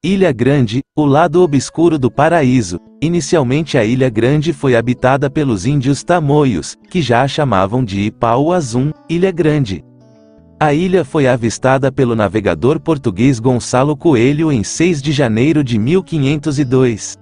Ilha Grande, o lado obscuro do paraíso. Inicialmente a Ilha Grande foi habitada pelos índios tamoios, que já a chamavam de Ipauazum, Ilha Grande. A ilha foi avistada pelo navegador português Gonçalo Coelho em 6 de janeiro de 1502.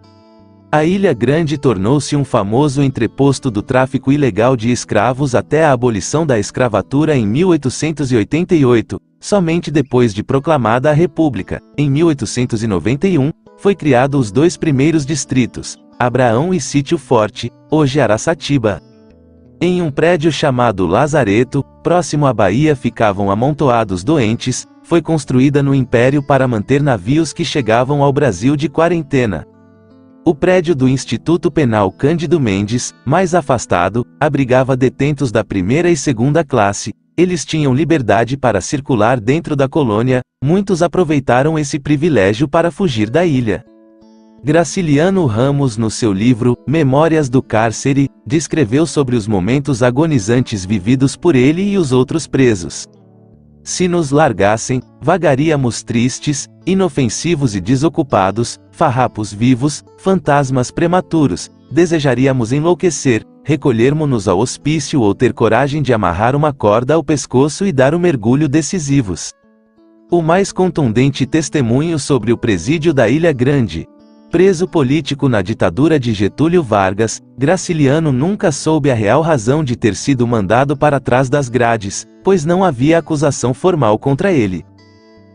A Ilha Grande tornou-se um famoso entreposto do tráfico ilegal de escravos até a abolição da escravatura em 1888. Somente depois de proclamada a República, em 1891, foi criado os 2 primeiros distritos, Abraão e Sítio Forte, hoje Araçatiba. Em um prédio chamado Lazareto, próximo à Bahia ficavam amontoados doentes, foi construída no Império para manter navios que chegavam ao Brasil de quarentena. O prédio do Instituto Penal Cândido Mendes, mais afastado, abrigava detentos da primeira e segunda classe. Eles tinham liberdade para circular dentro da colônia, muitos aproveitaram esse privilégio para fugir da ilha. Graciliano Ramos, no seu livro, Memórias do Cárcere, descreveu sobre os momentos agonizantes vividos por ele e os outros presos. Se nos largassem, vagaríamos tristes, inofensivos e desocupados, farrapos vivos, fantasmas prematuros, desejaríamos enlouquecer, recolhermo-nos ao hospício ou ter coragem de amarrar uma corda ao pescoço e dar um mergulho decisivos. O mais contundente testemunho sobre o presídio da Ilha Grande. Preso político na ditadura de Getúlio Vargas, Graciliano nunca soube a real razão de ter sido mandado para trás das grades, pois não havia acusação formal contra ele.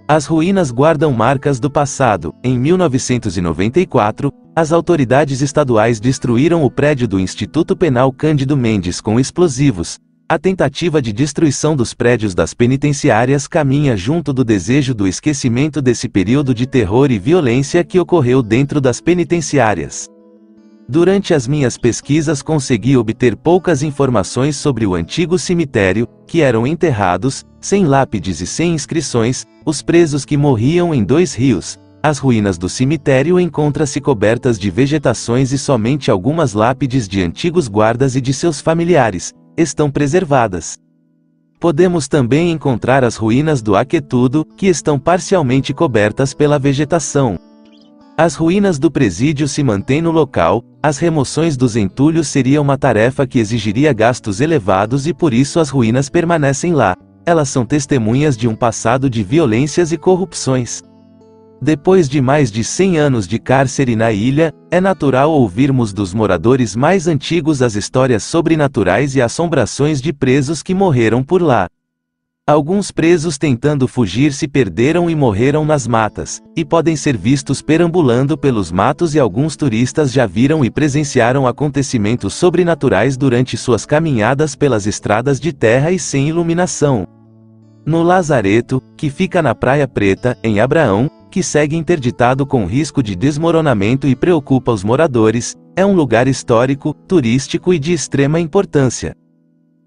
As ruínas guardam marcas do passado. Em 1994, as autoridades estaduais destruíram o prédio do Instituto Penal Cândido Mendes com explosivos. A tentativa de destruição dos prédios das penitenciárias caminha junto do desejo do esquecimento desse período de terror e violência que ocorreu dentro das penitenciárias. Durante as minhas pesquisas consegui obter poucas informações sobre o antigo cemitério, que eram enterrados, sem lápides e sem inscrições, os presos que morriam em 2 rios. As ruínas do cemitério encontram-se cobertas de vegetações e somente algumas lápides de antigos guardas e de seus familiares estão preservadas. Podemos também encontrar as ruínas do Aquetudo, que estão parcialmente cobertas pela vegetação. As ruínas do presídio se mantêm no local. As remoções dos entulhos seria uma tarefa que exigiria gastos elevados e por isso as ruínas permanecem lá. Elas são testemunhas de um passado de violências e corrupções. Depois de mais de 100 anos de cárcere na ilha, é natural ouvirmos dos moradores mais antigos as histórias sobrenaturais e assombrações de presos que morreram por lá. Alguns presos tentando fugir se perderam e morreram nas matas, e podem ser vistos perambulando pelos matos, e alguns turistas já viram e presenciaram acontecimentos sobrenaturais durante suas caminhadas pelas estradas de terra e sem iluminação. No Lazareto, que fica na Praia Preta, em Abraão, que segue interditado com risco de desmoronamento e preocupa os moradores, é um lugar histórico, turístico e de extrema importância.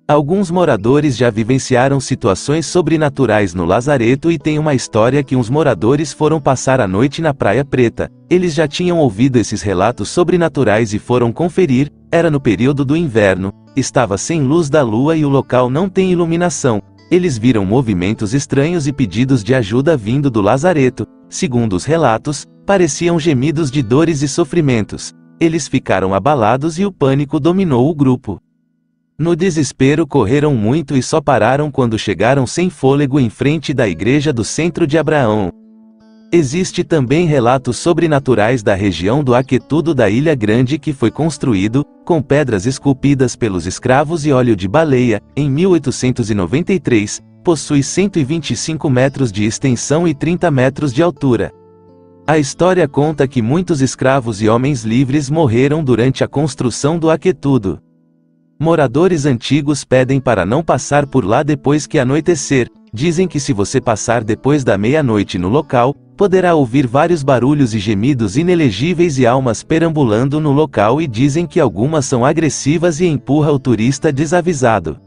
Alguns moradores já vivenciaram situações sobrenaturais no Lazareto e tem uma história que uns moradores foram passar a noite na Praia Preta. Eles já tinham ouvido esses relatos sobrenaturais e foram conferir. Era no período do inverno, estava sem luz da lua e o local não tem iluminação. Eles viram movimentos estranhos e pedidos de ajuda vindo do Lazareto. Segundo os relatos, pareciam gemidos de dores e sofrimentos. Eles ficaram abalados e o pânico dominou o grupo. No desespero correram muito e só pararam quando chegaram sem fôlego em frente da igreja do centro de Abraão. Existe também relatos sobrenaturais da região do Aquetudo da Ilha Grande, que foi construído, com pedras esculpidas pelos escravos e óleo de baleia, em 1893, possui 125 metros de extensão e 30 metros de altura. A história conta que muitos escravos e homens livres morreram durante a construção do Aquetudo. Moradores antigos pedem para não passar por lá depois que anoitecer. Dizem que se você passar depois da meia-noite no local, poderá ouvir vários barulhos e gemidos inelegíveis e almas perambulando no local, e dizem que algumas são agressivas e empurra o turista desavisado.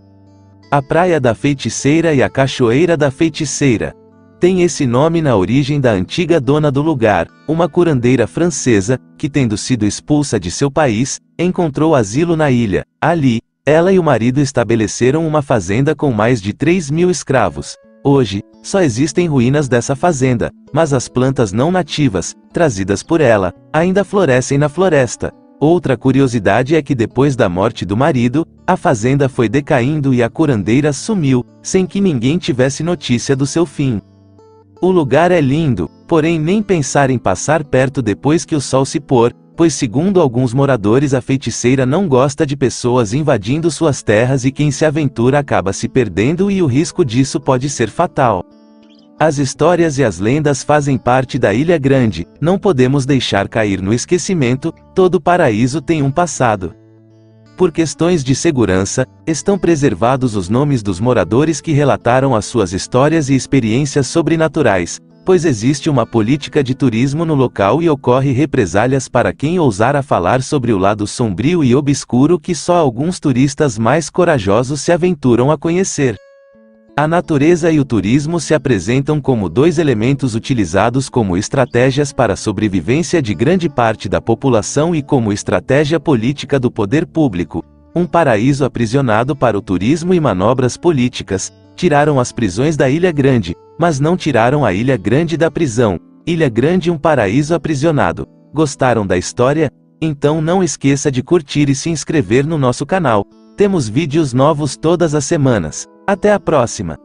A Praia da Feiticeira e a Cachoeira da Feiticeira. Tem esse nome na origem da antiga dona do lugar, uma curandeira francesa, que tendo sido expulsa de seu país, encontrou asilo na ilha. Ali, ela e o marido estabeleceram uma fazenda com mais de 3.000 escravos. Hoje, só existem ruínas dessa fazenda, mas as plantas não nativas, trazidas por ela, ainda florescem na floresta. Outra curiosidade é que depois da morte do marido, a fazenda foi decaindo e a curandeira sumiu, sem que ninguém tivesse notícia do seu fim. O lugar é lindo, porém nem pensar em passar perto depois que o sol se pôr, pois segundo alguns moradores a feiticeira não gosta de pessoas invadindo suas terras e quem se aventura acaba se perdendo e o risco disso pode ser fatal. As histórias e as lendas fazem parte da Ilha Grande, não podemos deixar cair no esquecimento, todo paraíso tem um passado. Por questões de segurança, estão preservados os nomes dos moradores que relataram as suas histórias e experiências sobrenaturais, pois existe uma política de turismo no local e ocorre represálias para quem ousar a falar sobre o lado sombrio e obscuro que só alguns turistas mais corajosos se aventuram a conhecer. A natureza e o turismo se apresentam como dois elementos utilizados como estratégias para a sobrevivência de grande parte da população e como estratégia política do poder público. Um paraíso aprisionado para o turismo e manobras políticas. Tiraram as prisões da Ilha Grande, mas não tiraram a Ilha Grande da prisão. Ilha Grande, um paraíso aprisionado. Gostaram da história? Então não esqueça de curtir e se inscrever no nosso canal. Temos vídeos novos todas as semanas. Até a próxima!